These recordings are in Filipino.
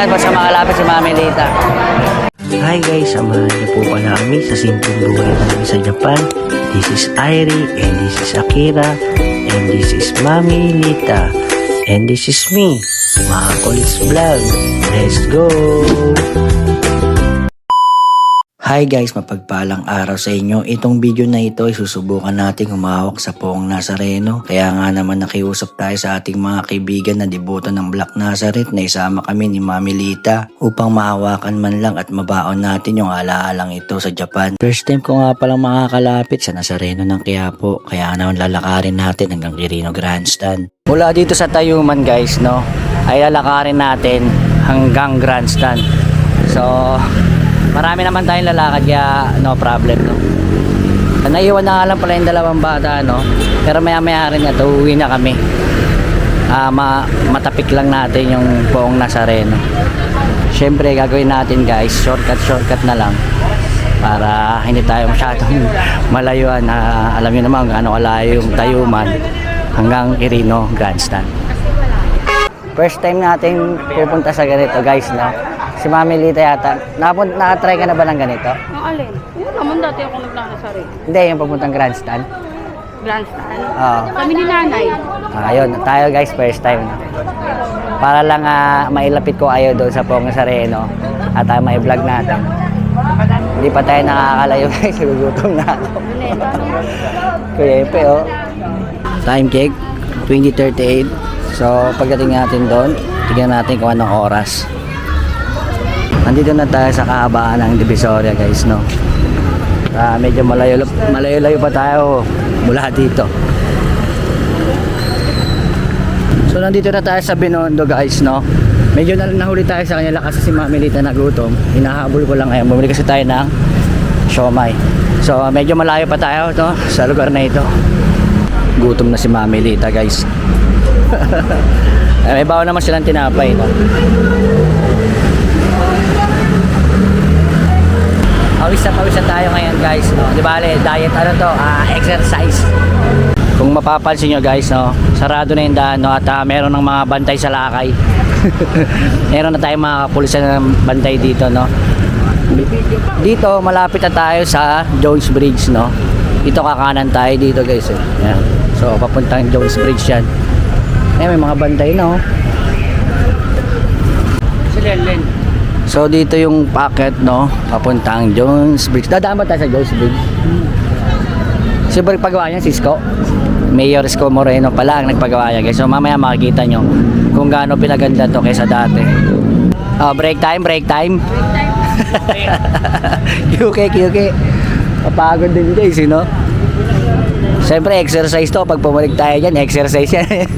natin basta makalapit si Mami Lita. Hi guys, samahan niyo po pala kami sa simpleng buhay namin sa Japan. This is Airi, and this is Akira, and this is Mami Lita, and this is me, mga Kulits Vlog. Let's go! Hi guys, mapagpalang araw sa inyo. Itong video na ito ay susubukan nating humawak sa Poong Nazareno. Kaya nga naman nakiusap tayo sa ating mga kaibigan na deboto ng Black Nazareth na isama kami ni Mami Lita upang mahawakan man lang at mabaon natin yung alaalang ito sa Japan. First time ko nga palang makakalapit sa Nazareno ng Quiapo, kaya naman lalakarin natin hanggang Quirino Grandstand. Mula dito sa Tayuman guys, no, ay lalakarin natin hanggang Grandstand. So marami naman tayong lalakad kaya no problem, no. Naiwan na nga lang pala yung dalawang bata, no. Pero maya maya rin ito, uwi na kami. Matapik lang natin yung Poong Nazareno. Syempre gagawin natin guys, shortcut na lang para hindi tayo masyadong malayuan. Alam nyo naman gaano kalayo yung Tayuman hanggang Quirino Grandstand. First time natin pupunta sa ganito guys, no. Si Mami Lita yata. Nakatry ka na ba ng ganito? Ang alin? Yun naman dati ako naglalasari. Hindi, yung papuntang Grandstand. Grandstand? Oo. Kami ni nanay. Ayun, tayo guys, first time. Para lang mailapit ko kayo doon sa Poong Nazareno at may vlog natin. Hindi pa tayo nakakalayo guys, gugutom na ako. Kuya Epe, oh. Time check, 20:38. So, pagdating natin doon, tignan natin kung anong oras. Nandito na tayo sa kahabaan ng Divisoria guys, no. Medyo malayo pa tayo mula dito. So nandito na tayo sa Binondo guys, no. Medyo nahuli tayo sa kanila kasi si Mami Lita nagutom. Hinahabol ko lang ngayon. Bumili kasi tayo ng siomai. So medyo malayo pa tayo, no, sa lugar na ito. Gutom na si Mami Lita guys. May bawa naman silang tinapay, no. Pawis na tayo ngayon guys, no. Di ba, diet exercise. Kung mapapansin nyo guys, no, sarado na yung daan, no, at meron ng mga bantay sa lakay. Meron na tayong mga kapulisan ng bantay dito, no. Dito malapit na tayo sa Jones Bridge, no. Dito kakanan tayo dito guys, eh. Ayan. So papuntang Jones Bridge yan. Ayan, may mga bantay na, oh. Si Len. So dito yung packet, no, papuntang Jones Bridge. Dadaan ba tayo sa Jones Bridge? Siyempre paggawa niya Cisco. Mayor Isko Moreno pala ang nagpagawa niya guys. So mamaya makikita nyo kung gaano pinaganda to kaysa dati. Break time. QK. Kapagod din guys, you know. Siyempre exercise to. Pag pumalik tayo dyan, exercise yan.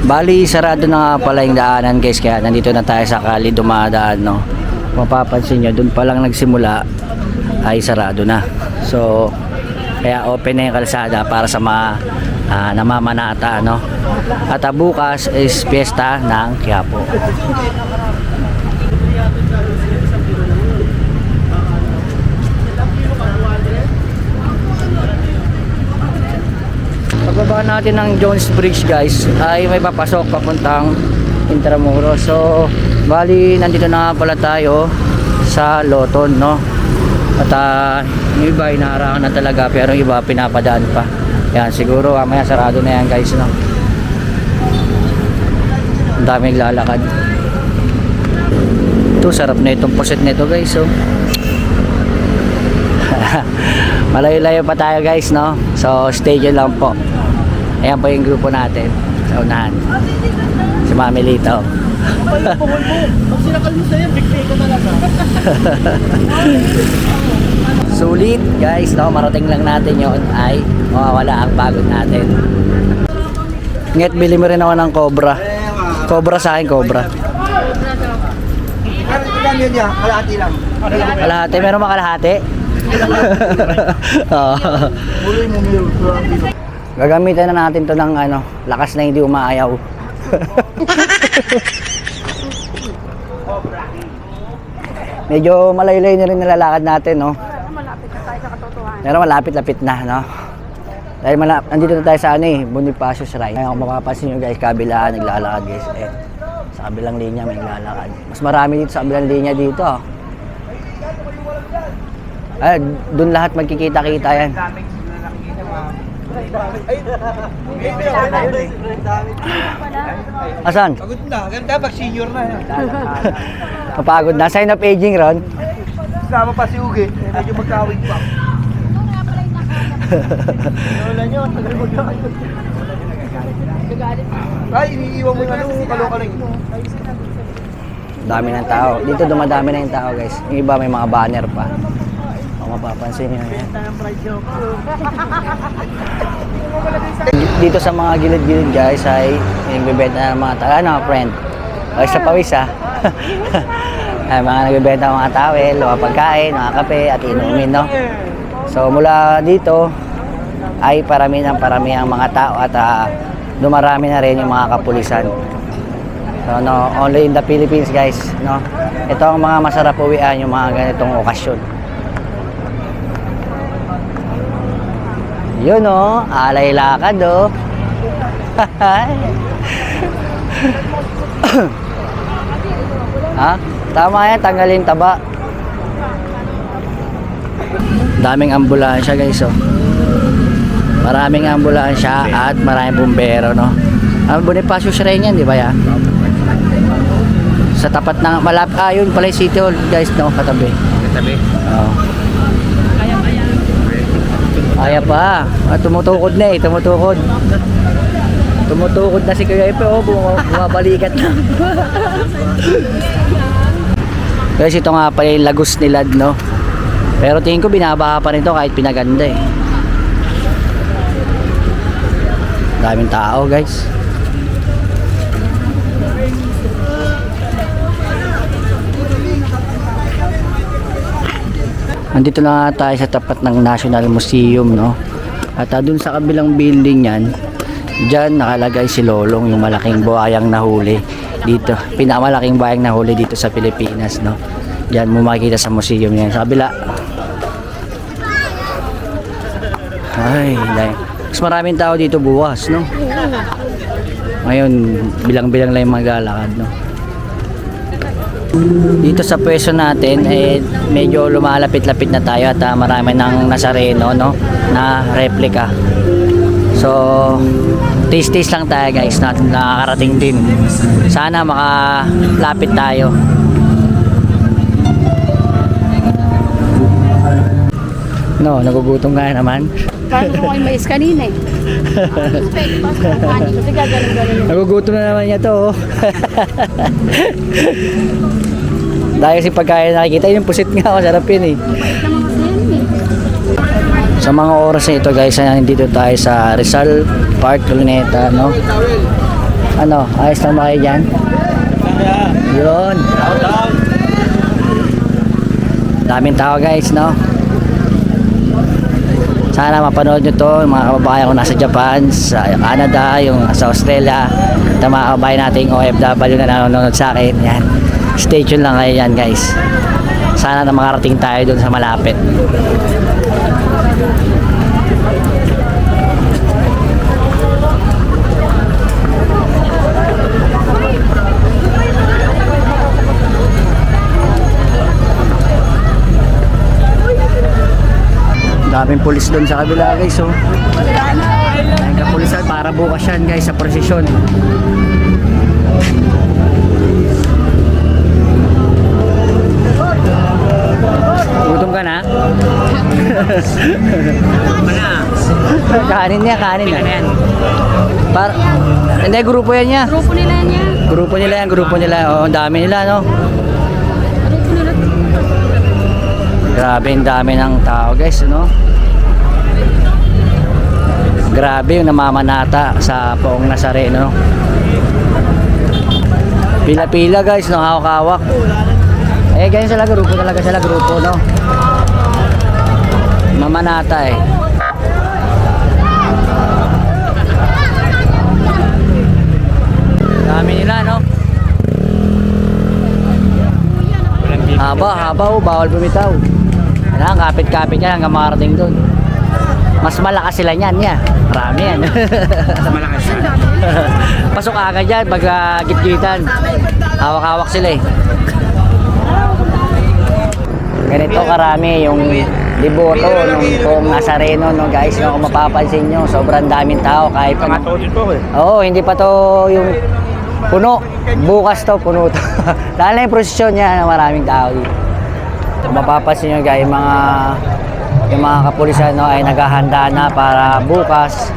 Bali, sarado na nga pala yung daanan guys, kaya nandito na tayo sa Kali dumadaan, no. Mapapansin nyo, dun pa lang nagsimula ay sarado na. So, kaya open na yung kalsada para sa mga namamanata, no. At bukas is piyesta ng Quiapo. Pagbaba natin ng Jones Bridge guys ay may papasok papuntang Intramuros. So bali nandito na pala tayo sa Loton, no. At yung iba inaharangan na talaga pero yung iba pinapadaan pa. Yan, siguro mamaya sarado na yan guys, no. Ang daming lalakad. Ito, sarap na itong puset nito guys, oh. Malayo-layo pa tayo guys, no. So stay dyan lang po. Ayan po yung grupo natin sa unahan. Si Mami Lita, oh. Pag sinakal mo sa'yo, bigpay ko talaga. Sulit guys, no. Marating lang natin yon ay mawawala ang pagod natin. Nget, bili mo rin ako ng Cobra. Cobra sa akin, Cobra. Ilan yun niya? Kalahati lang. Kalahati, meron makalahati? Muloy mo yun. Gagamitan na natin to ng lakas na hindi umaayaw. Medyo malaylay na rin nilalakad natin, no. Malapit na tayo sa katotohanan. Pero malapit-lapit na, no. Dahil nandito na tayo sa Bonifacio Shrine. Kaya kung mapapansin nyo guys, kabilaan, naglalakad guys. Sa Sa kabilang linya may lalakad. Mas marami dito sa kabilang linya dito. Ay, doon lahat magkikita-kita yan. Asan? Pagod na. Ganda pag senior na. Kapagod na. Sign of aging, Ron. Sama pa si Uge. Medyo magkawig pa. Wala nyo. Tagal mo na. Ay, iniiwan mo yung kalokaling. Dami ng tao. Dito dumadami na yung tao, guys. Yung iba may mga banner pa. Kung mapapansin nyo yan. Dito sa mga gilid-gilid, guys, ay nagbibenta ng mga tao. Ano, friend? Ay, sa pawis, ha? Ay, mga nagbibenta ng mga tawel, mga pagkain, mga kape, at inumin, no? So, mula dito, ay parami ang mga tao at dumarami na rin yung mga kapulisan. So, no, only in the Philippines, guys, no? Ito ang mga masarap uwian, yung mga ganitong okasyon. Yun, oh, alay lakad, oh. Ha? Tama yan, tanggalin taba. Daming ambulansya, guys, oh. Maraming ambulansya at maraming bumbero, no? Ang Bonifacio Shrine yan, di ba yan? Sa tapat ng yun pala yung City Hall, guys, no? Katabi. Katabi? Oo. Kaya pa. Tumutukod na eh, tumutukod. Tumutukod na si Kuya Epe, oh, bumabalikat na. Guys, ito nga pala yung Lagos nilad, no? Pero tingin ko binabaha pa rin ito kahit pinaganda eh. Daming tao, guys. Nandito na tayo sa tapat ng National Museum, no? At dun sa kabilang building yan, dyan nakalagay si Lolong, yung malaking buhayang nahuli dito. Pinakamalaking buhayang nahuli dito sa Pilipinas, no? Dyan mo makikita sa museum yan. Sa kabila. Ay, mas maraming tao dito buwas, no? Ngayon, bilang-bilang lang yung maglalakad, no? Dito sa pwesto natin eh, medyo lumalapit-lapit na tayo at marami ng Nazareno, no, na replica. So taste lang tayo, guys, na nakakarating din. Sana makalapit tayo. No, nagugutom nga naman. Paano ko kayo mais kanina eh? Kasi gagaling-galing. Nagugutom na naman niya to, oh. Dahil kasi pagkain nakikita yung pusit nga, masarap yun eh. Sa mga oras na ito, guys, nandito tayo sa Rizal Park, Luneta, no? Ano, ayos na ba kayo dyan? Yun. Daming tao, guys, no? Sana mapanood nyo to, yung mga kababayan ko nasa Japan, sa Canada, yung sa Australia, at mga kababayan nating OFW na nanonood sa akin. Yan. Stay tuned lang kayo yan, guys. Sana na makarating tayo dun sa malapit. Daming pulis doon sa kabila, guys, oh. Ang kapulisan para bukas yan, guys, sa prosesyon. Gutom ka na? Kanin niya, kanin niya. Hindi, grupo yan niya. Grupo nila niya. Grupo nila. Oh, ang dami nila, no? Grabe, ang dami ng tao, guys, no? Grabe yung namamanata sa Poong Nazareno. Pila-pila, guys, no? Hawak-hawak. Eh, ganyan sila, grupo talaga sila, grupo, no? Mamanata, eh. Dami nila, no? Haba, oh, bawal bumitaw. Kailangan kapit-kapit yan hanggang makarating doon. Mas Mas malakas sila niyan, yan. Marami yan. Malakas siya. Pasok agad yan, pag gitgitan. Hawak-hawak sila eh. Ganito karami yung liboto nung Poong Nazareno, no guys, no, kung mapapansin nyo, sobrang daming tao kahit pa. Pangatulid po eh. Oo, hindi pa to yung puno. Bukas to, puno to. Dahil na yung prosesyon niya na maraming tao dito. Kung mapapansin nyo guys, yung mga kapulisan, no, ay naghahanda na para bukas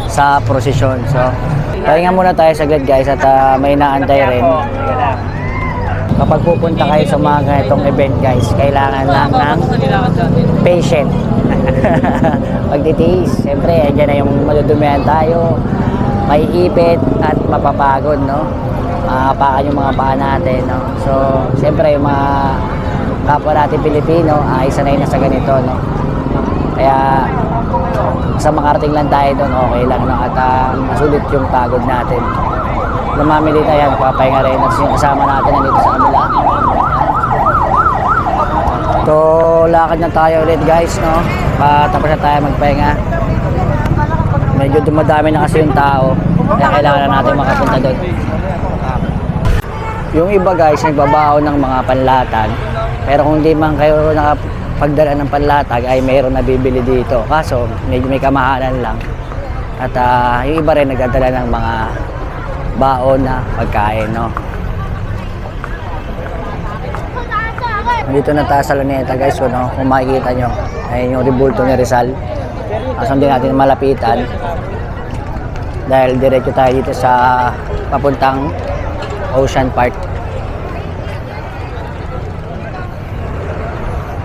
sa prosesyon. So, pahinga muna tayo saglit guys at may naantay rin. Kapag pupunta kayo sa mga ganitong event guys, kailangan lang ng patient. Pagtitiis, siyempre, andyan na yung madudumihan tayo, may ipit at mapapagod, no? Maapakan yung mga paa natin, no? So, siyempre, yung mga kapwa natin Pilipino ay sanay na sa ganito, no? Kaya, sa makarating lang tayo doon, okay lang, no? At masulit yung pagod natin. Lumamili tayo, papahinga rin at yung kasama natin nandito sa kabila. So, lakad na tayo ulit guys, no? Tapos na tayo magpahinga. Medyo dumadami na kasi yung tao, kaya kailangan na natin makapunta doon. Yung iba guys, nagbabao ng mga panlatag, pero kung di man kayo nakapagdala ng panlatag, ay mayroon nabibili dito. Kaso, medyo may kamahalan lang. At yung iba rin nagdadala ng mga baon na pagkain, no? Dito na tayo sa Luneta guys, so, no? Kung makikita nyo, ayun yung rebulto ni Rizal. Kaso hindi natin malapitan dahil diretso tayo dito sa papuntang Ocean Park.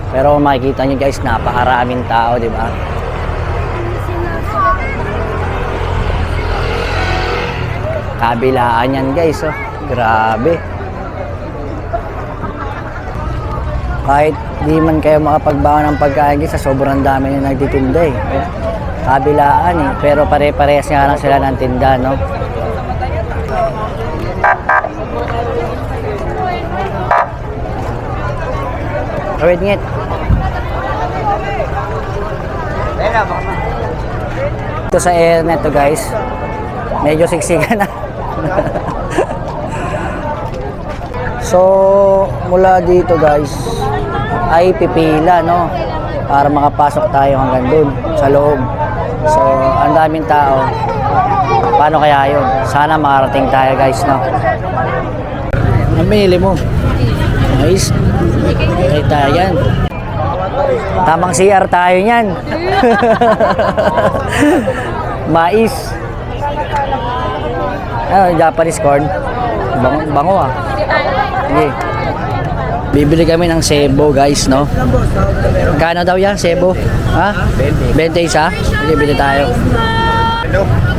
Pero kung makikita nyo guys, napakaraming tao, di ba? Kabilaan yan guys, oh. Grabe. Kahit di man kayo makapagbaon ng pagkain guys, sa sobrang dami na nagtitinda eh. Kabilaan eh, pero pare-parehas nga lang sila ng tinda, no? Wait, ngit. Ito sa airnet to guys, medyo siksikan na. So, mula dito guys, ay pipila, no? Para makapasok tayo hanggang dun, sa loob. So, ang daming tao. Paano kaya yun? Sana makarating tayo guys, no? Ang binili mo? Nice. Okay tayo yan. Tamang CR tayo yan. Mais. Ano, Japanese corn. Bango ah. Sige. Bibili kami ng sebo guys, no? Kano daw yan, sebo? Ha? 20 isa? Sige, bili tayo.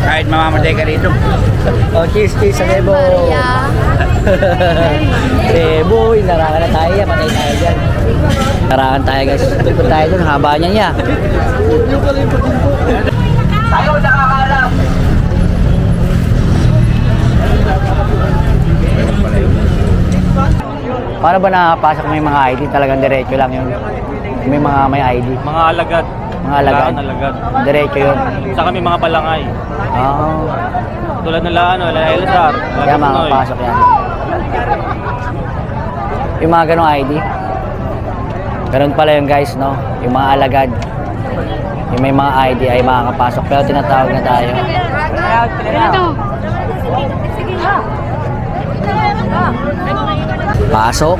Kahit mamamatay ka rito. Oh, cheese sa sebo. Sebo, inarangan na tayo yan. Patay tayo dyan. Inarangan tayo guys. Tukot tayo dun, haba niya. Tayo nakakalam. Paano ba nakapasok may mga ID? Talagang diretso lang yun. May mga may ID. Mga alagad. Mga alagad. Alagad. Diretso yun. Sa kami mga palangay. Oo. Tulad ng Elzar. Kaya makapasok yan. Yung mga ganong ID. Ganun pala yung guys, no? Yung mga alagad. Yung may mga ID ay makakapasok. Pero tinatawag na tayo. Ito. Pasok.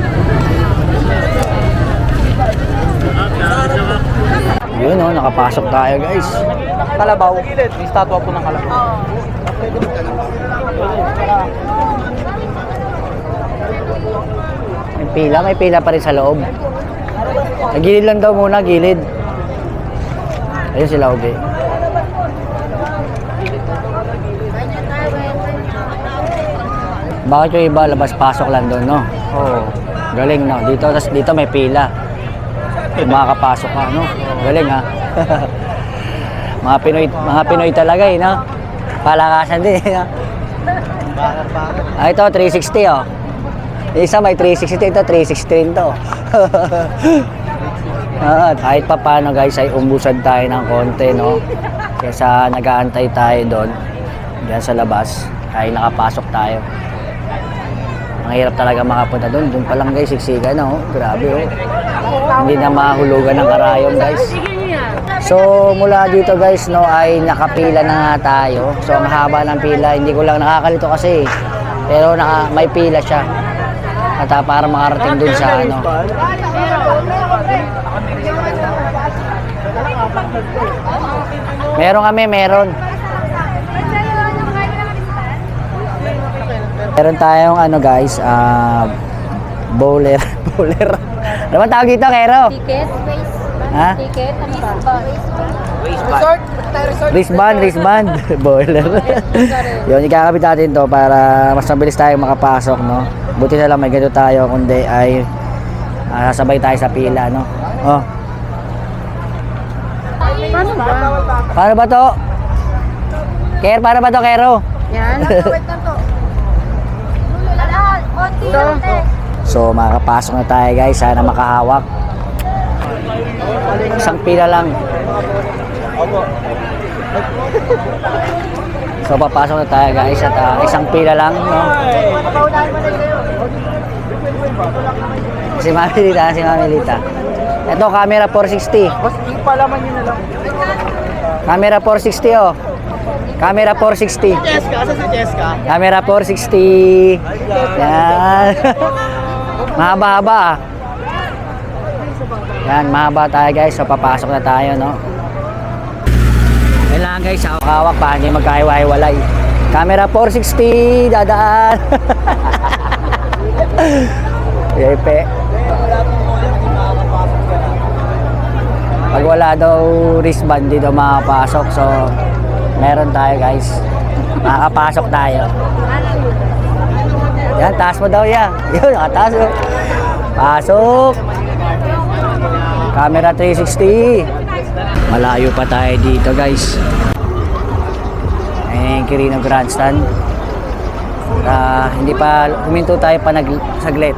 Yun, no? Nakapasok tayo guys. Kalabaw. May statwa po ng kalabaw. May pila pa rin sa loob. Gilid lang daw muna, gilid. Ayun sila, okay. Bakit yung iba labas-pasok lang doon, no? Oo. Galing, no? Dito may pila. Makakapasok ka, no? Galing, ha? mga Pinoy talaga, eh, no? Palakasan din, no? Ito, 360, oh. Isa may 360, ito 360 rin to. Kahit pa paano guys ay umbusan tayo ng konti, no? Kesa nag-aantay tayo doon, diyan sa labas, ay nakapasok tayo. Ang hirap talaga makapunta doon. Doon pa lang guys, siksikan na, oh. Grabe, oh. Hindi na mahulugan ng karayom guys. So mula dito guys, no, ay nakapila na nga tayo. So ang haba ng pila, hindi ko lang nakakalito kasi. Pero may pila siya. At para makarating dun sa ano. Meron kami, meron. Meron tayong ano guys, bowler. Bowler. Ano ba tawag dito, Kero? Ticket? Ha? Ticket? Ano ba? Resort. Resort. Wristband. Bowler. Yun, ikakabit natin to para mas mabilis tayo makapasok, no? Buti na lang may ganito tayo, kundi ay sasabay tayo sa pila, no? Oh. Paano ba? Paano ba to? Paano ba to, Kero? Yan. Wait lang to. So makakapasok na tayo guys, sana makahawak. Isang pila lang. So papasok na tayo guys at isang pila lang, no? Si Mami Lita. Ito, camera 460. Bas, ipalaman nyo na lang. Camera 460, oh. Camera 460. Jessica, asa si Jessica? Camera 460. Yan. Mahaba-haba, ah. Yan, mahaba tayo guys. So papasok na tayo, no? Kailangan guys, hawak-hawak pa, hindi magkaiwa-iwalay. Camera 460, dadaan. Yepe. Pag wala daw wristband, di daw makapasok. So, meron tayo guys. Makakapasok tayo. Yan, taas mo daw yan. Yun, nakataas mo. Pasok. Camera 360. Malayo pa tayo dito guys. Ayan yung Quirino Grandstand. Hindi pa, huminto tayo pa saglit.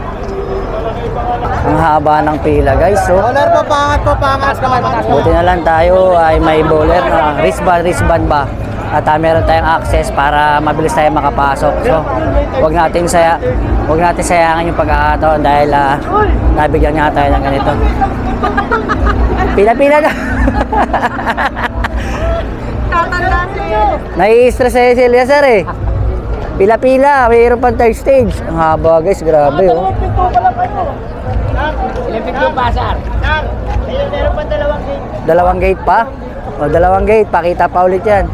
Ang haba ng pila guys. So, Bowler, papangat. buti na lang tayo ay may bowler na wristband ba. At meron tayong access para mabilis tayo makapasok. So, wag natin sayangin yung pagkakataon dahil nabigyan nga tayo ng ganito. Pila-pila na. Nai-stress sa'yo si Eliasar eh. Pila-pila, mayroon pang third stage. Ang haba guys, grabe oh. Ilang pinto pasar? Meron pa dalawang gate. Dalawang gate pa? O, dalawang gate, pakita pa ulit yan.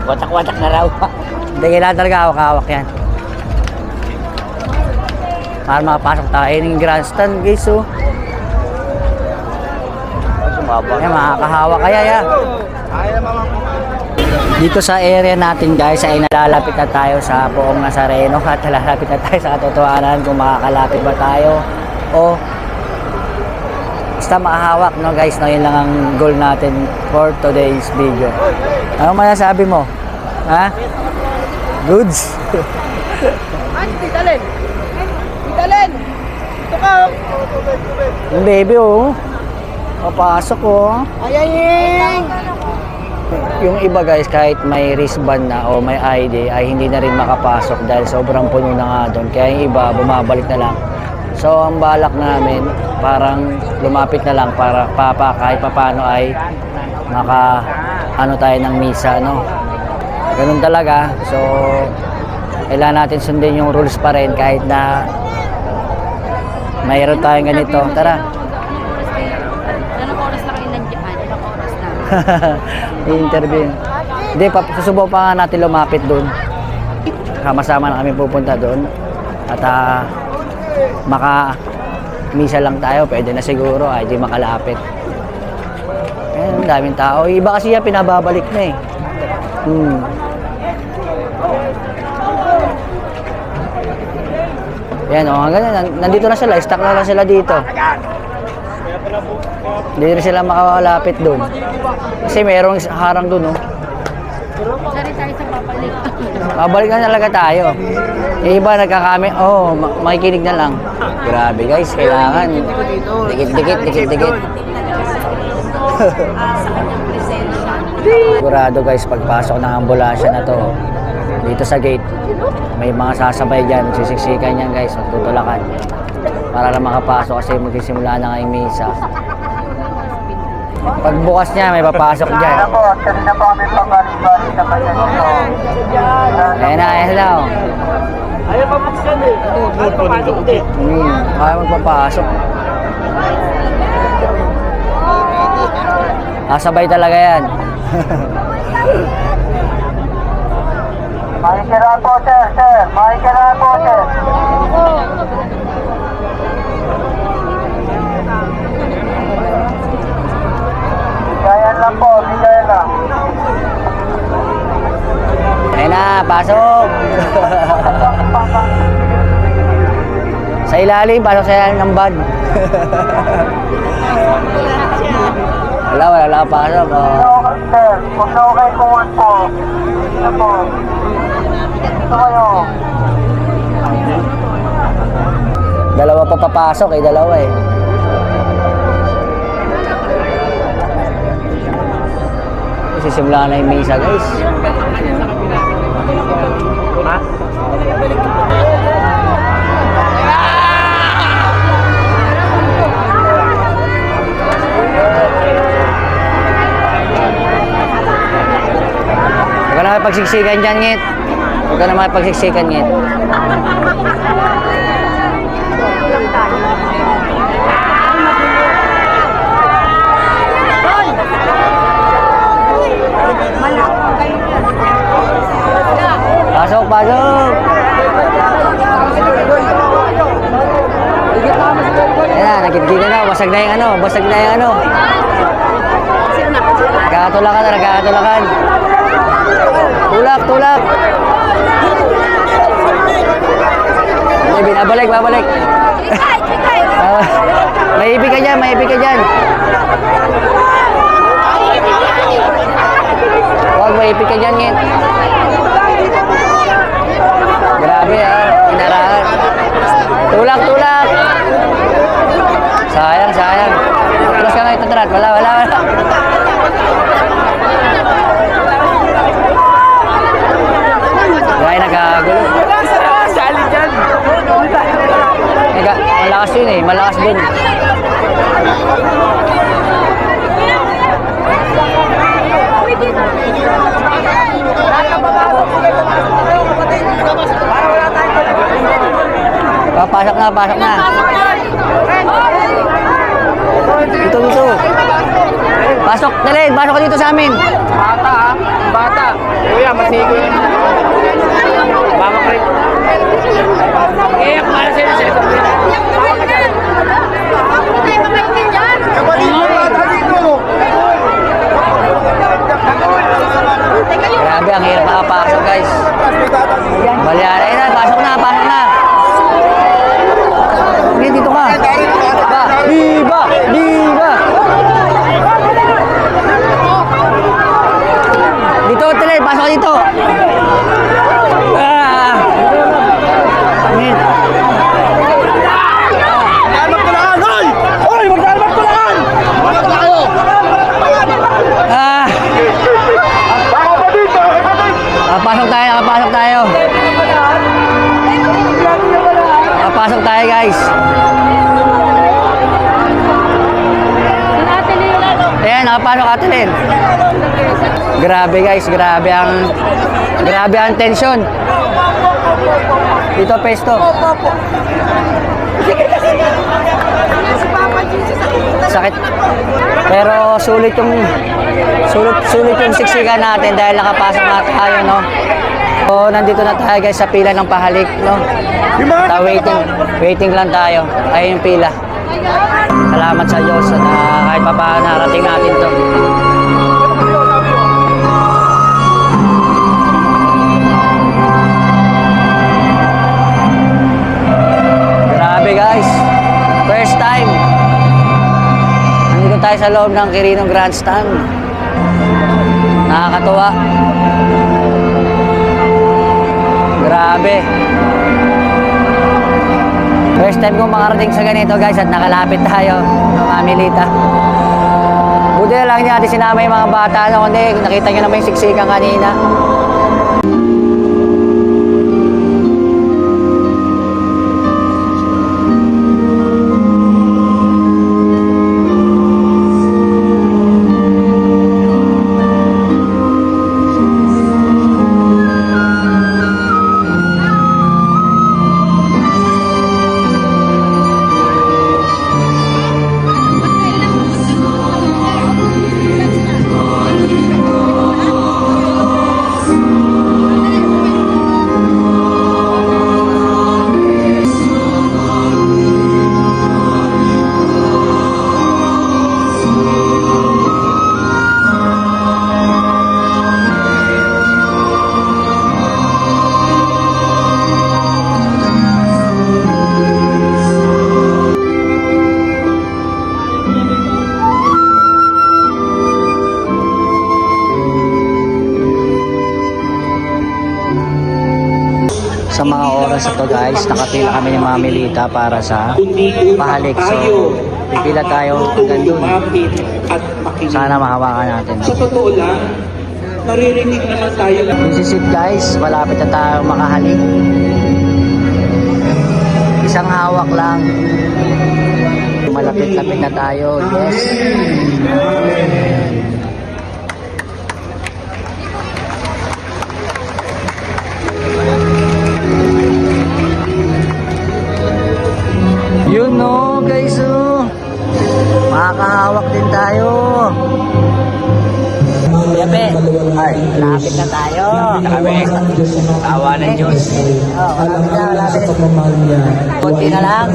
Watak-watak na raw. Hindi, kailangan talaga hawak-hawak yan. Para makapasok tayo ng grandstand guys oh. Yan, makakahawak kaya yan. Dito sa area natin guys ay nalalapit na tayo sa Poong Nazareno at nalalapit na tayo sa katotohanan kung makakalapit ba tayo o basta makahawak, no guys, no? Yun lang ang goal natin for today's video. Ano masasabi mo? Ha? Goods? Ay, Tita Len! Ito ka! Yung baby oh. Papasok oh. Ayaying! Yung iba guys, kahit may wristband na o may ID ay hindi na rin makapasok dahil sobrang puno na nga doon. Kaya yung iba bumabalik na lang. So ang balak namin parang lumapit na lang para kahit papano ay tayo ng misa, no? Ganun talaga. So kailangan natin sundin yung rules pa rin kahit na mayroon tayong ganito. Tara. Anong oras na kayo nandiyan? Anong oras na? I-interview. Hindi, susubukan pa nga natin lumapit doon. Kasama na kami pupunta doon. At maka-misa lang tayo, pwede na siguro, ay di makalapit. Ang daming tao. Iba kasi yan, pinababalik na eh. Yan o, nandito na sila, stuck na lang sila dito. Hindi rin sila makakalapit doon. Kasi merong harang doon, oh. Sari tayo sa papalit. Babalik na talaga tayo. Yung iba nagkakami, makikinig na lang. Grabe guys, kailangan. Dikit-dikit. Sigurado guys, pagpasok ng ambulansya na to, dito sa gate, may mga sasabay dyan, sisiksikan yan guys, magtutulakan. Para lang makapasok kasi magsisimula na ngayong misa. Pagbukas niya, may papasok dyan. Kanina po kami pabalik-balik sa pasyente ko. Ayan na. Ayaw mabuksan eh. Ayaw papasok din. Kaya magpapasok. Sabay talaga yan. Makikira po, sir. Makikira po, sir. Bigayan lang po, bigayan lang. Ayan na, pasok. Sa ilalim, pasok sa ilalim ng bag. Wala pasok. Sir, kung na okay kuwan po. Ito po. Ito kayo. Dalawa pa papasok dalawa eh. Sisimula na yung misa guys. Ha? Huwag ka na pagsiksikan dyan, Ngit. Huwag ka na pagsiksikan, Ngit. Pasok! Ayan na, nagkikita na. Basag na yung ano. Nagkakatulakan. Tulak. Ay, babalik. May ibig ka dyan. Huwag, may ibig ka dyan, Ngit. Grabe inarahan. Tulak. Sayang. Terus ka nga ito, Trat. Wala. Gaya nagkagulo. Sali dyan. Malakas yun eh. Malakas dun. Pasok na. Dito. Pasok ka dito sa amin. Bata. Kuya, masigo yun. Mama Craig. Para sa'yo, sir. Grabe, ang hirap makapasok guys. Balyara na, pasok na. Hindi, dito ka. Diba? Dito, Tele, pasok ka dito. Pasok tayo guys. Ayan, nakapasok Ate Len. Grabe guys, grabe ang tension. Dito pesto. Sakit. Pero sulit yung siksikan natin dahil nakapasok na tayo, no. So, nandito na tayo guys sa pila ng pahalik, no. Waiting lang tayo. Ayun yung pila. Salamat sa Diyos na kahit pa narating natin to. Grabe guys. First time. Nandito tayo sa loob ng Quirino Grandstand. Nakakatuwa. Grabe. First time kong makarating sa ganito guys at nakalapit tayo ng Mamilita. Buti na lang niya natin sinama yung mga bata. Kundi nakita nyo naman yung siksikan kanina. Sa mga oras na to guys, nakapila kami ni Mamilita para sa pahalik. So, pipila tayo hanggang dun. Sana mahawakan natin. Sa totoo lang, naririnig naman tayo. This is it guys, malapit na tayo makahalik. Isang hawak lang. Malapit-lapit na tayo. Yes. Yun no guys, oh. Makakahawak din tayo. Yape, ay, lapit na tayo. Kami, awa ng Diyos. Oh, malapit. Konti na lang.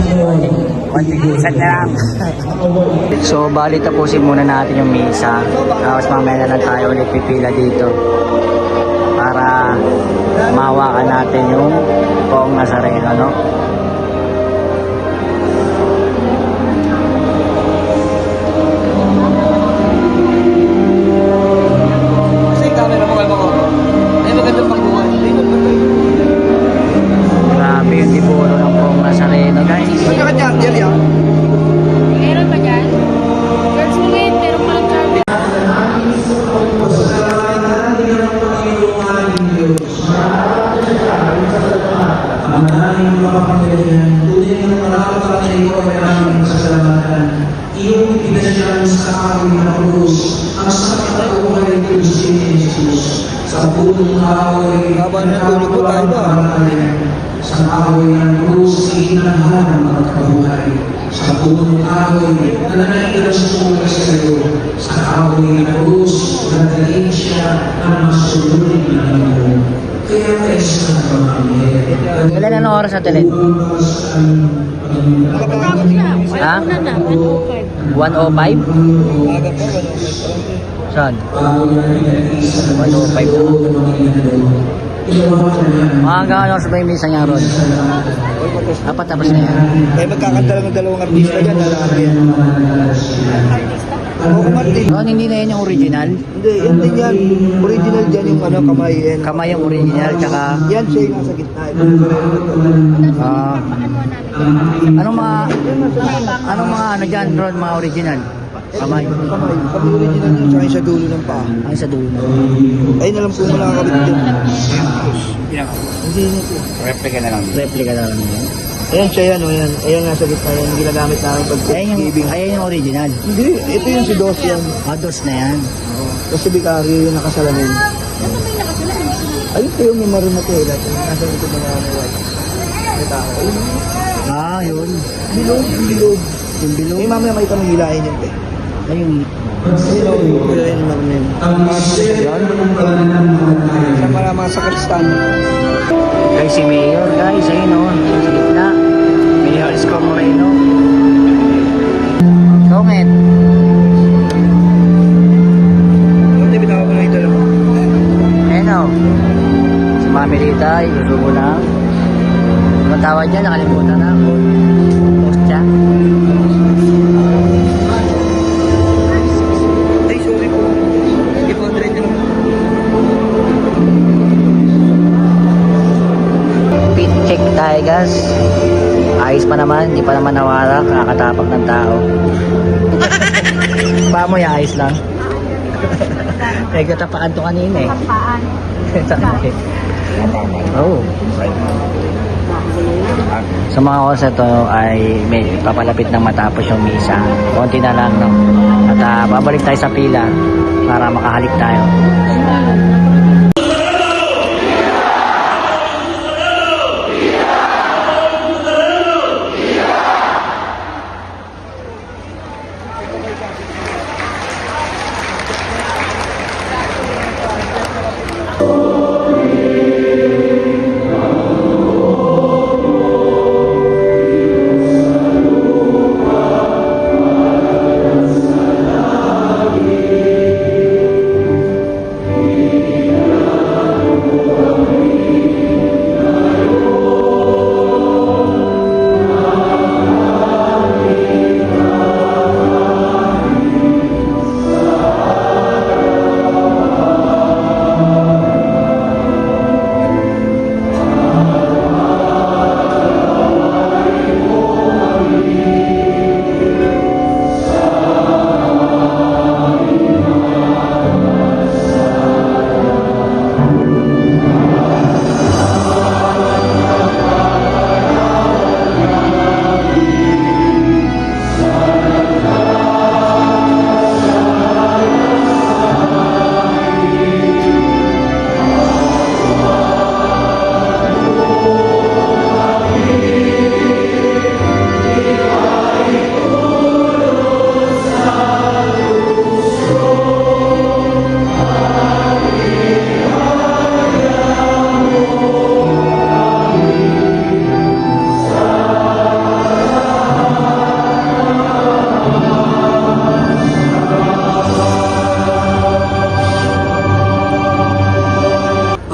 Isat na lang. So, bali tapusin muna natin yung misa. Tapos mamaya na lang tayo ulit pipila dito. Para mahawakan natin yung Poong Nazareno, no? Grabe yung dibulo ng Poong Nazareno guys. Meron pa dyan? Girls mo ngayon, meron pa lang charger. Manalangin mo kapangyarihan, tunay na nakakatawa na ikaw ay aming kasalamatan. Iyong ipinasyalan sa akin na krus, ang sakit at buhay ng Kristo ni Jesus. Sa punong away, sa away ng krus, iinanhan ang magkabuhay. Sa punong away, nananaig sa mga sa iyo. Sa away ng krus, nagdaling siya ng masunurin na Panginoon. Kaya may isang pamangkin. Ilan ang oras natin ulit? Tapos na, Ha? wala na, 105. 105? Saan? 105 Mga hanggang ano sa ba yung misa niya ron? Dapat tapos na yan. Eh, magkakanta lang ng dalawang artista dyan. Oo, Martin. Ron, hindi na yan yung original. Hindi, yan din yan. Original dyan yung kamay. Kamay yung original, tsaka Yan siya yung nasa gitna. anong mga ano dyan, Ron, mga original? Kamay. Kamay. Sabi original yun, tsaka yung sa dulo ng paa. Ay, sa dulo. Ayun na lang po wala kakabit dyan. Hindi na po. Replica na lang yan. Ayan siya yan, o yan. Ayan nasa gitna yan. Ginagamit namin pag giving. Ayan yung original. Hindi, ito yung si Dos yan. Dos na yan. Kasi Vicario yung nakasalamin. Ayun kayo may maroon na tela. Nasa ito mga white. May tao. Ayun. Yun. Bilog, bilog. Yung bilog. Eh, mamaya may itang hilahin yun. Ayun. Ayun, hilahin yung maroon sa mga sakristan. Guys, si Mayor, guys, ayun o. Sa gitna. Mayor Isko Moreno. Kongit. Hindi, bitaw ko na ito lang. Ayun o. Si Mami Rita, isusubo lang. Anong tawag dyan? Nakalimutan na ako. Postya. Ay, sorry po. Hindi po, 100 lang. bukas. Ayos pa naman, hindi pa naman nawarak, nakakatapak ng tao. Paano yung ayos lang? Nagtatapakan to kanina eh. Paan. Oh. Sa mga oras na to ay may papalapit na matapos yung misa. Konti na lang, no? At babalik tayo sa pila para makahalik tayo.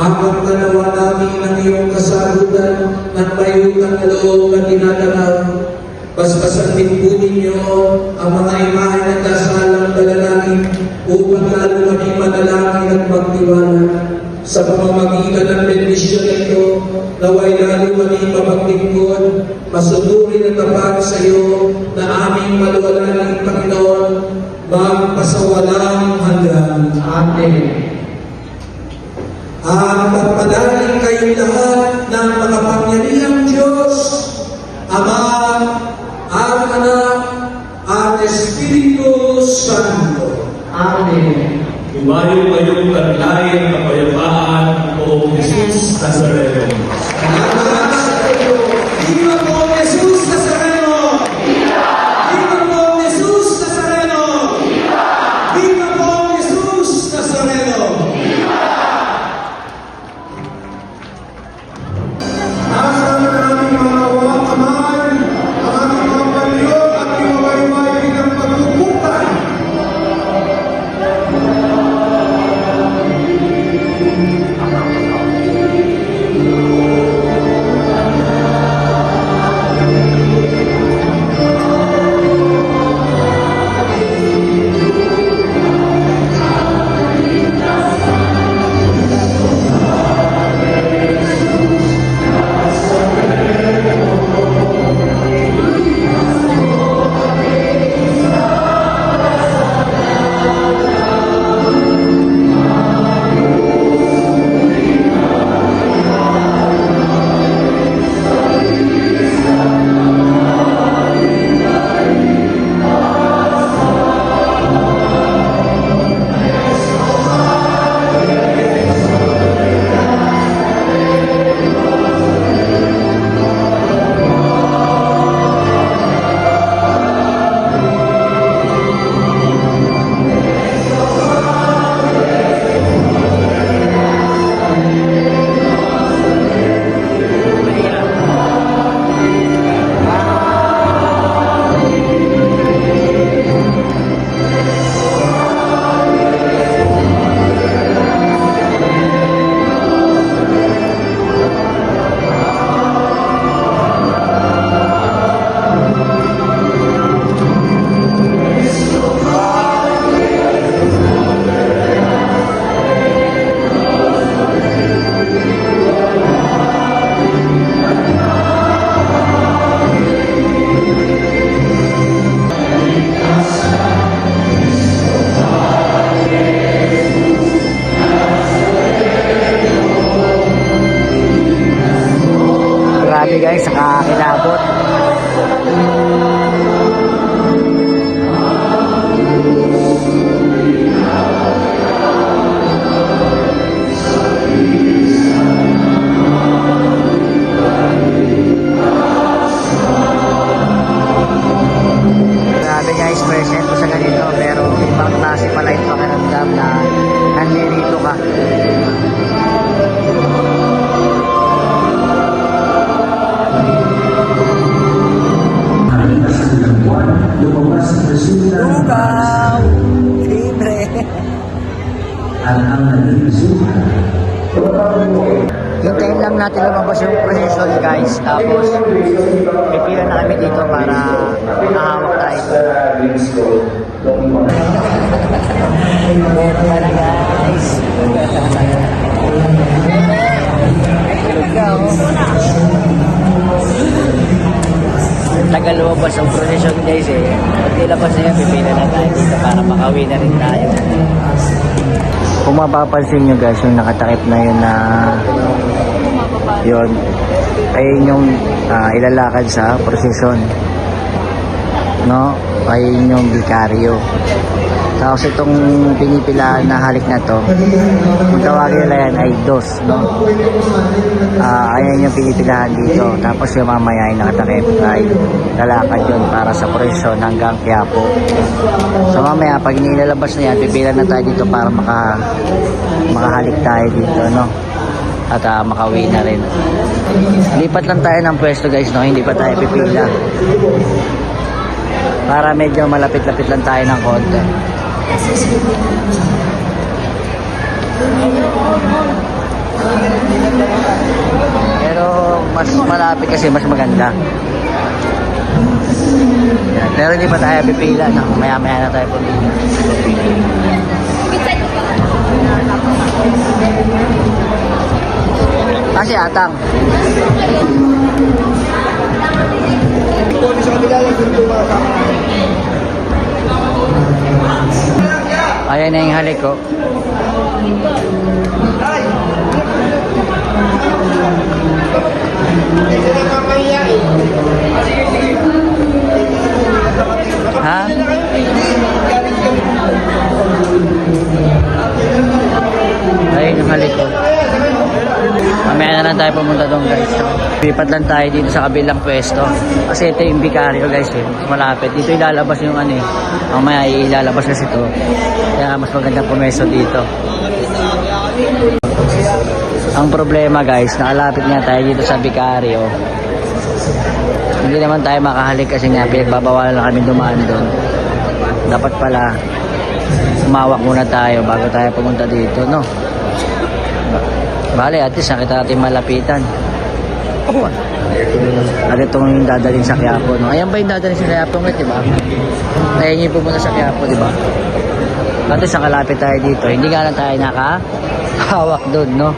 Ang nanawa namin ng iyong kasagutan at mayutang na loob na dinadalaw. Basbasan din po ninyo ang mga imahe ng dasalang dala namin upang lalo maging manalangin at magtiwala. Sa pamamagitan ng bendisyon ito, naway lalo maging mapaglingkod, masunurin at tapat sa iyo na aming maluwalaning Panginoon, magpasawalang hanggan. Amen. At pagpadaling kayong lahat ng makapangyarihang Diyos, Ama, at Anak, at Espiritu Santo. Amen. Tumayo kayong kanlayan ng kapayapaan o Jesus Nazareno. Salamat sa iyo. Viva po Jesus Nazareno! Viva po Jesus Nazareno! Viva po Jesus Nazareno! Nasa maraming mga uwang kamay, ang ating mga paliyo at iwawayway bilang pagkukutan. at ang naging resulta. Hintayin lang natin lumabas yung procession guys. Tapos pipila na kami dito para mahawak tayo. Meron na na guys. Tagal lumabas ang procession guys eh. Pag nilabas na yun, pipila na tayo dito para makauwi na rin tayo. Kung mapapansin nyo guys, yung nakatakip na yun na yun, ayun yung ilalakad sa prosesyon, no? Ayun yung bikaryo. Tapos itong pinipilahan na halik na to, kung tawagin nila yan ay dos, no? Ayan yung pinipilahan dito. Tapos yung mamaya ay nakatakip ay lalakad yun para sa prosesyon hanggang Quiapo. So mamaya pag nilalabas na yan, pipila na tayo dito para makahalik tayo dito, no? At makauwi na rin. Lipat lang tayo ng pwesto guys, no? Hindi pa tayo pipila. Para medyo malapit-lapit lang tayo ng konti. Pero mas malapit kasi mas maganda. Yan. Pero hindi pa tayo pipila, no? Maya-maya na tayo pumila. Kasi atang. Ayan na yung halik ko. Ha? Ayun yung halik ko. Mamaya na lang tayo pumunta doon guys. Lipat lang tayo dito sa kabilang pwesto. Kasi ito yung bikaryo guys eh. Malapit. Dito ilalabas yung ano eh. Mamaya ilalabas kasi ito. Kaya mas magandang pumesto dito. Ang problema guys, nakalapit nga tayo dito sa bikaryo. Hindi naman tayo makahalik kasi nga pinagbabawalan na kami dumaan doon. Dapat pala umawak muna tayo bago tayo pumunta dito, no? Bale, at least nakita natin malapitan. At itong yung dadalhin sa Quiapo, no? Ayan ba yung dadalhin sa Quiapo, di ba? Ayan yung pumunta sa Quiapo, di ba? At least nakalapit tayo dito. Hindi nga lang tayo nakahawak doon, no?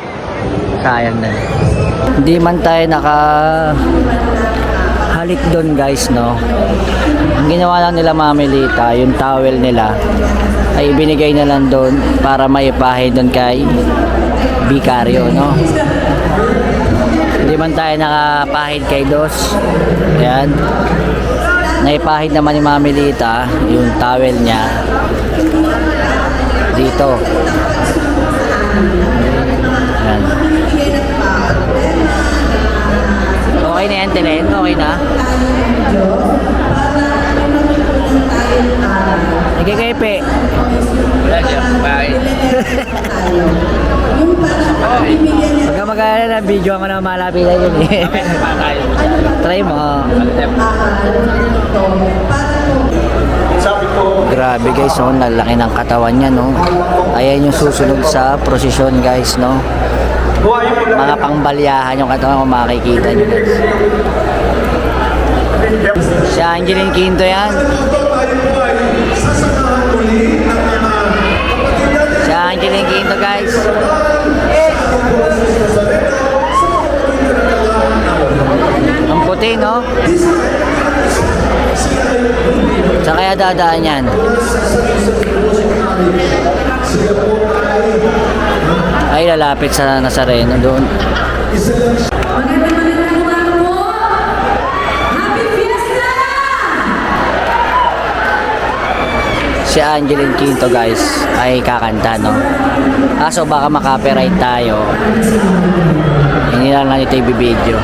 Sayang na. Hindi man tayo nakahalik doon, guys, no? Ang ginawa lang nila Mamilita, yung towel nila, ay ibinigay na lang doon para maipahe doon kay bikaryo, no? Hindi man tayo nakapahid kay Dos. Ayan. Naipahid naman ni Mamilita yung towel niya dito. Ayan. Okay na yan, Telen? Okay na? Nagkikaipi. Wala siya. Bye. Pagka mag-aalala na video ako na malapitan yun eh. Try mo. Grabe guys, no? Nalaki ng katawan niya, no? Ayan yung susunod sa prosesyon guys, no? Mga pangbalyahan yung katawan kung makikita nyo guys. Si Angeline Quinto yan. Si Angeline Quinto guys. Ang puti, no? Saan kaya dadaan yan? Ay, lalapit sa Nazareno doon. Si Angeline Quinto guys ay kakanta, no? Kaso baka makapiright tayo. Hindi lang ito i-video.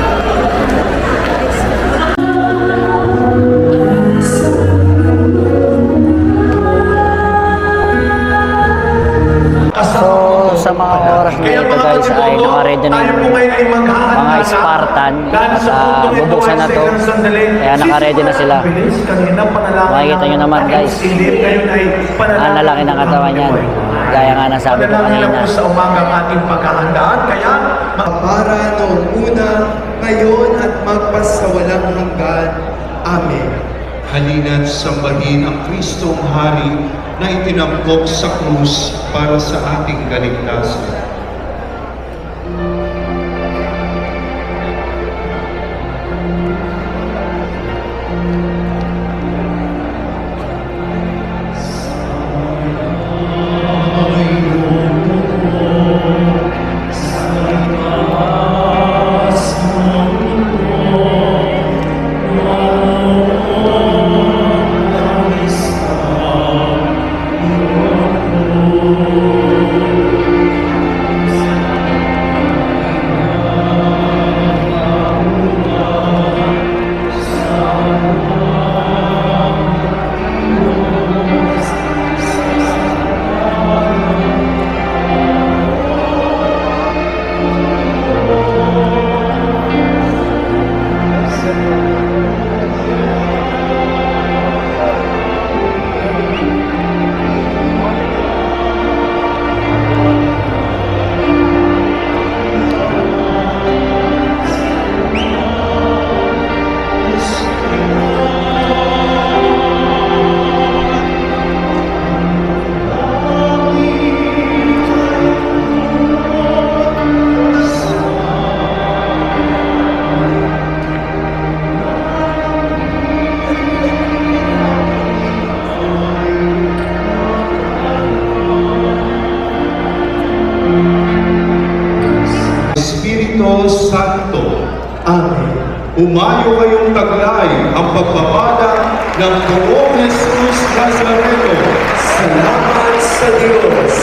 So sa mga oras na ito guys ay nakaready na yung mga Spartan at bubuksan na to. Kaya nakaready na sila. Makikita nyo naman guys, ang lalaki ng katawan yan. Gaya nga ng sabi ko Panalangin na kanina. po sa umagang ating paghahandaan, kaya para noong una, ngayon at magpasawalang hanggan. Amen. Halina't sambahin ang Kristong Hari na itinampok sa krus para sa ating kaligtasan. Espiritu Santo, Amen. umayo kayong taglay ang pagpapala ng buong Jesus Nazareno. Salamat sa Diyos.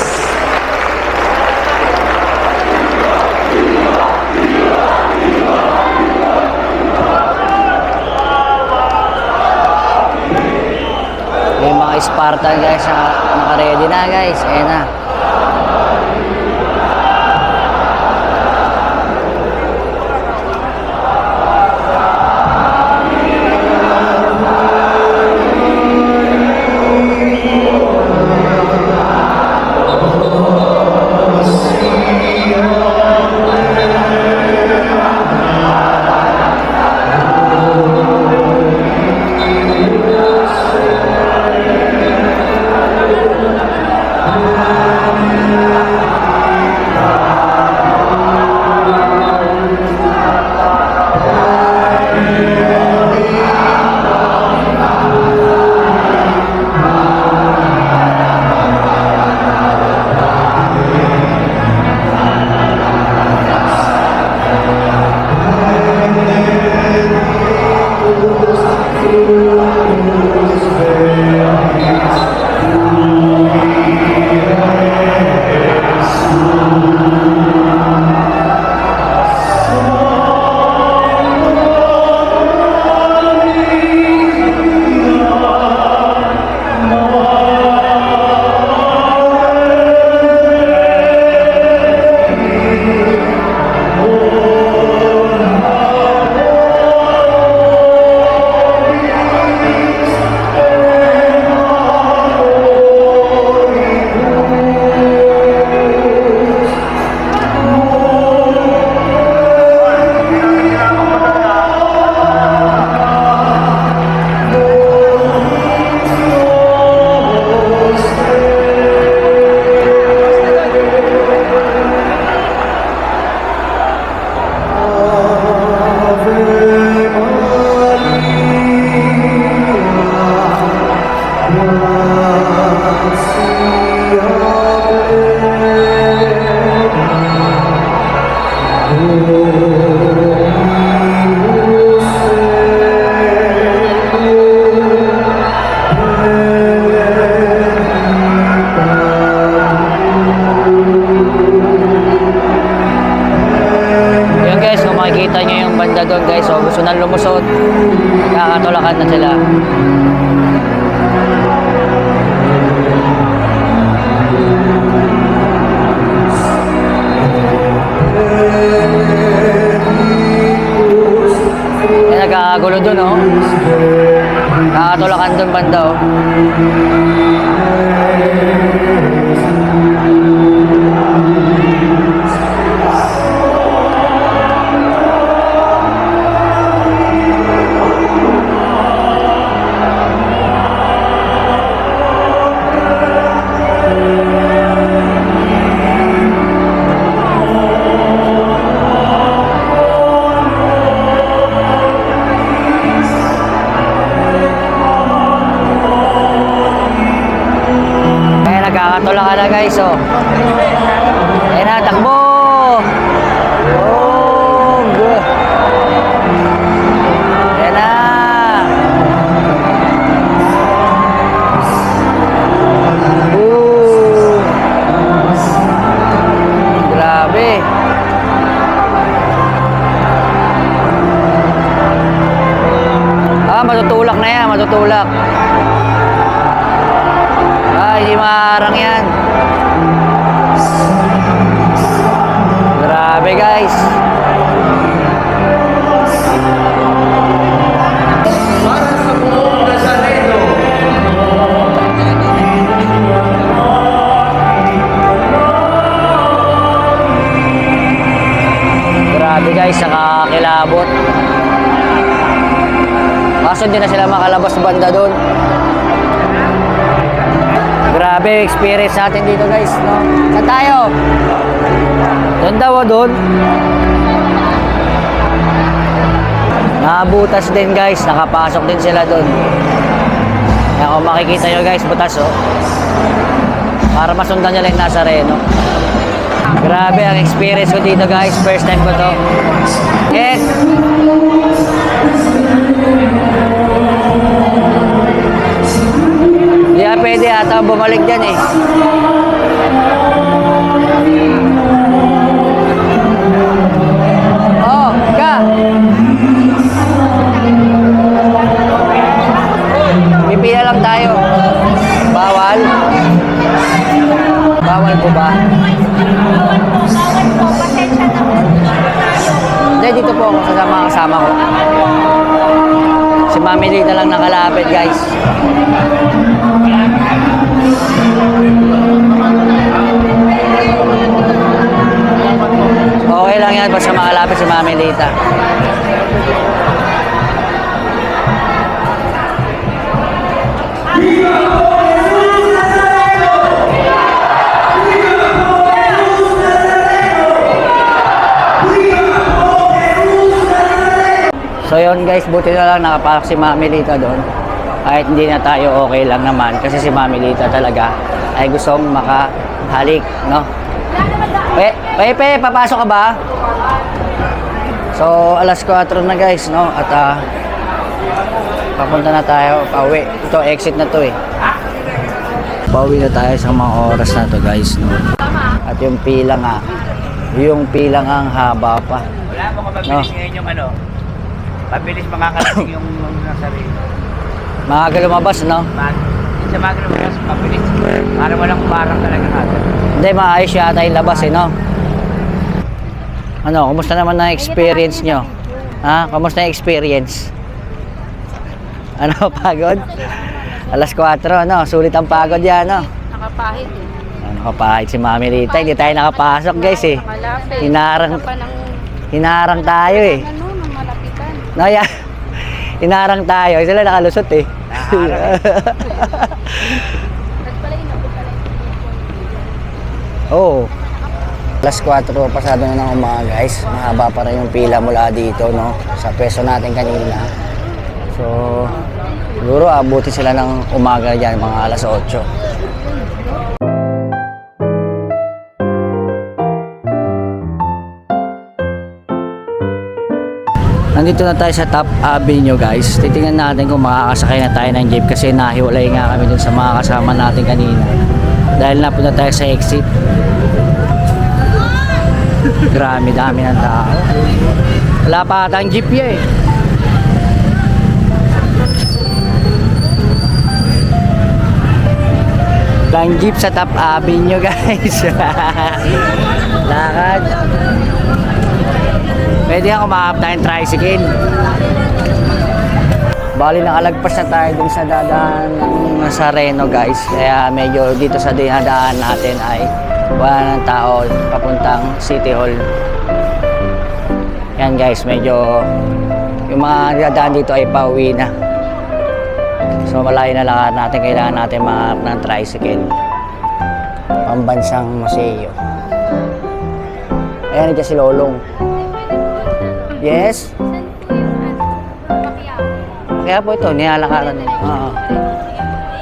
Yung mga Spartan guys, naka-ready na guys. Ayan na. Yun guys, kung makikita nyo yung banda doon guys, so gusto nang lumusot, kakatulakan na sila. May nagkakagulo doon oh. Kakatulakan doon banda oh. guys, oh. Ayan na, takbo! Oh, good. Ayan na. Grabe. Matutulak na yan, matutulak. Hindi maarang yan. Grabe guys. Para sa buong Nazareno. Grabe guys, nakakilabot. Kaso hindi na sila makalabas banda doon. Grabe experience natin dito guys, no? Saan tayo? Doon daw, doon. Nabutas din guys, nakapasok din sila doon. Kaya kung makikita nyo guys, butas oh. Para masundan nyo lang yung Nazareno. Grabe ang experience ko dito guys, first time ko to. And hindi na pwede ata bumalik dyan eh. Oh, ka! Pipila lang tayo. Bawal? Bawal po ba? Pasensya na po. Hindi, dito po ako kasama ko. Si Mami Lita lang nakalapit guys. Okay lang yan, basta makalapit si Mami Lita. So yun guys, buti na lang nakapasok si Mami Lita doon. Kahit hindi na tayo, okay lang naman. Kasi si Mami Lita talaga ay gustong makahalik, no? Pepe, papasok ka ba? So, alas 4 na guys, no? At papunta na tayo, pauwi. Ito, exit na to eh. Pauwi na tayo sa mga oras na to guys, no? At yung pila nga, yung pila nga ang haba pa. Wala mo kung mabilis ngayon yung ano, mabilis makakarating yung Nazareno. Maaga lumabas, no? Sa mga lumabas, mabilis. Para walang parang talaga natin. Hindi, maayos yata yung labas eh, no? Ano, kumusta naman na experience nyo? Ha? Kumusta yung experience? Ano, pagod? Alas 4, no? Sulit ang pagod yan, no? Nakapahit eh. Nakapahit si Mami Lita. Hindi tayo nakapasok, guys, eh. Malapit. Hinarang tayo, eh. Ano, nang malapitan. No, yeah. Hinarang tayo. Sila nakalusot, eh. Oo. Alas 4 pasado na ng umaga guys. Mahaba pa rin yung pila mula dito, no? Sa pwesto natin kanina. So, siguro abuti sila ng umaga dyan, mga alas 8. Nandito na tayo sa Top Avenue guys. Titingnan natin kung makakasakay na tayo ng jeep kasi nahiwalay nga kami dun sa mga kasama natin kanina. Dahil napunta tayo sa exit. Dami ng tao. Wala pa ata ang jeep eh. Lang jeep sa Top Avenue guys. Lakad. Pwede nga kumahap tayong tricycle. Bali nakalagpas na tayo dun sa dadaan ng Nazareno guys. Kaya medyo dito sa dinadaan natin ay wala ng tao papuntang City Hall. Yan guys, medyo yung mga dadaan dito ay pauwi na. So malayo na lakad natin. Kailangan natin mahap ng tricycle. Pambansang museo. Ayan dyan si Lolong. Yes? Kaya po ito, nilalakaran.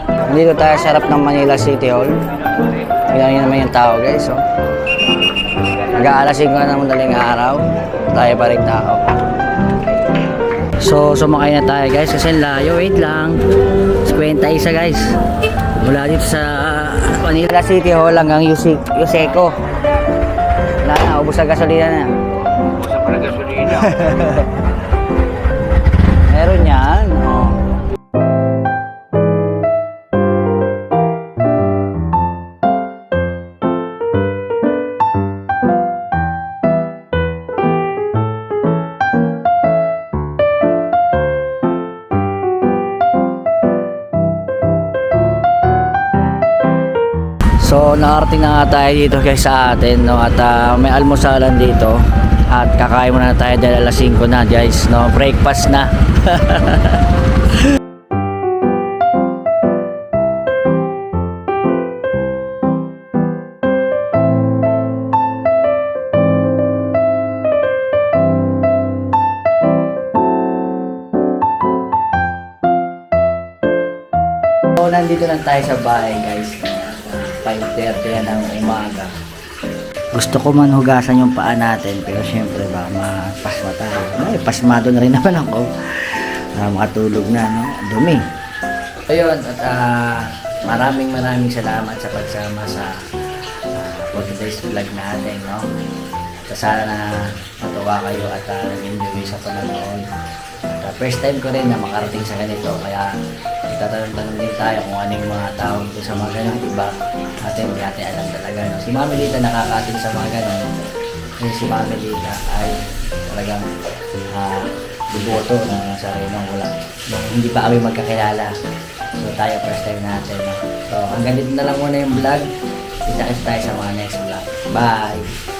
Nandito tayo sa harap ng Manila City Hall. Ganyan naman yung tao guys. So, mag-aalasin ko na ng madaling araw. Tayo pa rin tao. So, sumakay na tayo guys kasi layo. Wait lang. 51 guys. Mula dito sa Manila City Hall hanggang Yuseco. Wala na, ubos sa gasolina na. Usa pa ng gasolina. Meron yan. Oh. So nakarating na nga tayo dito guys sa atin, no? At may almusalan dito. At kakain muna na tayo dahil alas 5 na guys, no? Breakfast na. So nandito lang tayo sa bahay guys. 5:30 yan ng umaga. Gusto ko man hugasan yung paa natin pero syempre ba mapasma tayo. Ay, pasmado na rin naman ako. Makatulog na, no? Dumi. Ayun, at maraming salamat sa pagsama sa for today's vlog natin, no? At sana matuwa kayo at nag-enjoy sa panonood. At first time ko rin na makarating sa ganito kaya itatanong din tayo kung ano yung mga tawag doon sa mga ganun, iba atin hindi natin alam talaga, no? Si Mami Lita nakakating sa mga ganun kasi si Mami Lita ay talagang buboto ng Nazareno. Hindi pa kami magkakilala, so tayo first time natin, no? So hanggang dito na lang muna yung vlog. Kita-kita tayo sa mga next vlog. Bye!